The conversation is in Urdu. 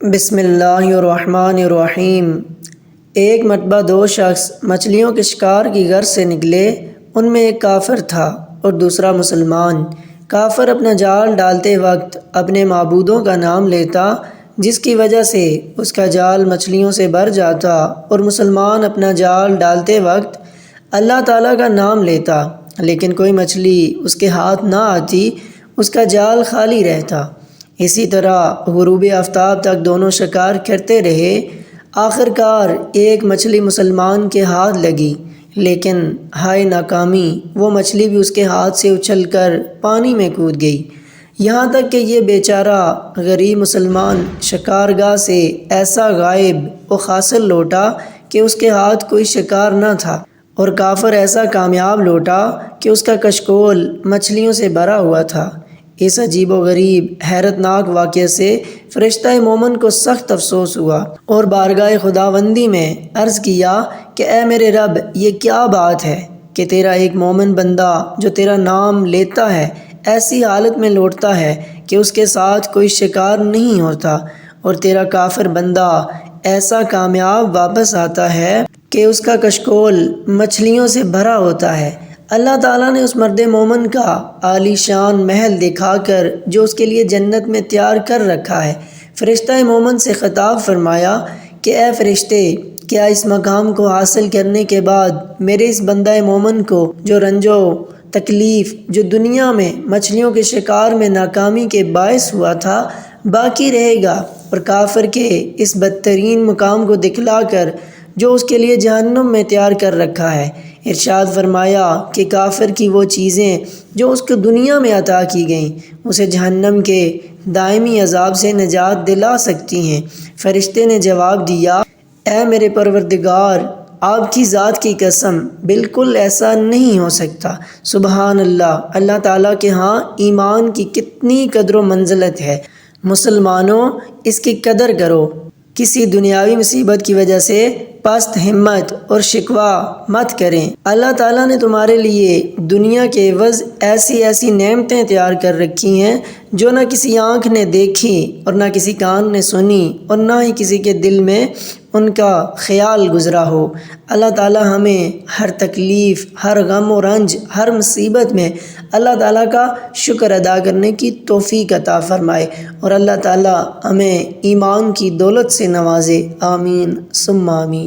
بسم اللہ الرحمن الرحیم۔ ایک مرتبہ دو شخص مچھلیوں کے شکار کی غرض سے نکلے۔ ان میں ایک کافر تھا اور دوسرا مسلمان۔ کافر اپنا جال ڈالتے وقت اپنے معبودوں کا نام لیتا، جس کی وجہ سے اس کا جال مچھلیوں سے بھر جاتا، اور مسلمان اپنا جال ڈالتے وقت اللہ تعالیٰ کا نام لیتا، لیکن کوئی مچھلی اس کے ہاتھ نہ آتی، اس کا جال خالی رہتا۔ اسی طرح غروب آفتاب تک دونوں شکار کرتے رہے۔ آخر کار ایک مچھلی مسلمان کے ہاتھ لگی، لیکن ہائے ناکامی، وہ مچھلی بھی اس کے ہاتھ سے اچھل کر پانی میں کود گئی، یہاں تک کہ یہ بیچارہ غریب مسلمان شکارگاہ سے ایسا غائب و خاسر لوٹا کہ اس کے ہاتھ کوئی شکار نہ تھا، اور کافر ایسا کامیاب لوٹا کہ اس کا کشکول مچھلیوں سے بھرا ہوا تھا۔ اس عجیب و غریب حیرت ناک واقعے سے فرشتہ مومن کو سخت افسوس ہوا، اور بارگاہ خداوندی میں عرض کیا کہ اے میرے رب، یہ کیا بات ہے کہ تیرا ایک مومن بندہ جو تیرا نام لیتا ہے ایسی حالت میں لوٹتا ہے کہ اس کے ساتھ کوئی شکار نہیں ہوتا، اور تیرا کافر بندہ ایسا کامیاب واپس آتا ہے کہ اس کا کشکول مچھلیوں سے بھرا ہوتا ہے۔ اللہ تعالیٰ نے اس مرد مومن کا عالی شان محل دکھا کر جو اس کے لیے جنت میں تیار کر رکھا ہے، فرشتہ مومن سے خطاب فرمایا کہ اے فرشتے، کیا اس مقام کو حاصل کرنے کے بعد میرے اس بندہ مومن کو جو رنج و تکلیف جو دنیا میں مچھلیوں کے شکار میں ناکامی کے باعث ہوا تھا باقی رہے گا، اور کافر کے اس بدترین مقام کو دکھلا کر جو اس کے لیے جہنم میں تیار کر رکھا ہے۔ ارشاد فرمایا کہ کافر کی وہ چیزیں جو اس کو دنیا میں عطا کی گئیں اسے جہنم کے دائمی عذاب سے نجات دلا سکتی ہیں۔ فرشتے نے جواب دیا، اے میرے پروردگار، آپ کی ذات کی قسم، بالکل ایسا نہیں ہو سکتا۔ سبحان اللہ، اللہ تعالیٰ کے ہاں ایمان کی کتنی قدر و منزلت ہے۔ مسلمانوں، اس کی قدر کرو۔ کسی دنیاوی مصیبت کی وجہ سے پست ہمت اور شکوہ مت کریں۔ اللہ تعالیٰ نے تمہارے لیے دنیا کے عوض ایسی نعمتیں تیار کر رکھی ہیں جو نہ کسی آنکھ نے دیکھی اور نہ کسی کان نے سنی اور نہ ہی کسی کے دل میں ان کا خیال گزرا ہو۔ اللہ تعالیٰ ہمیں ہر تکلیف، ہر غم و رنج، ہر مصیبت میں اللہ تعالیٰ کا شکر ادا کرنے کی توفیق عطا فرمائے، اور اللہ تعالیٰ ہمیں ایمان کی دولت سے نوازے۔ آمین ثم آمین۔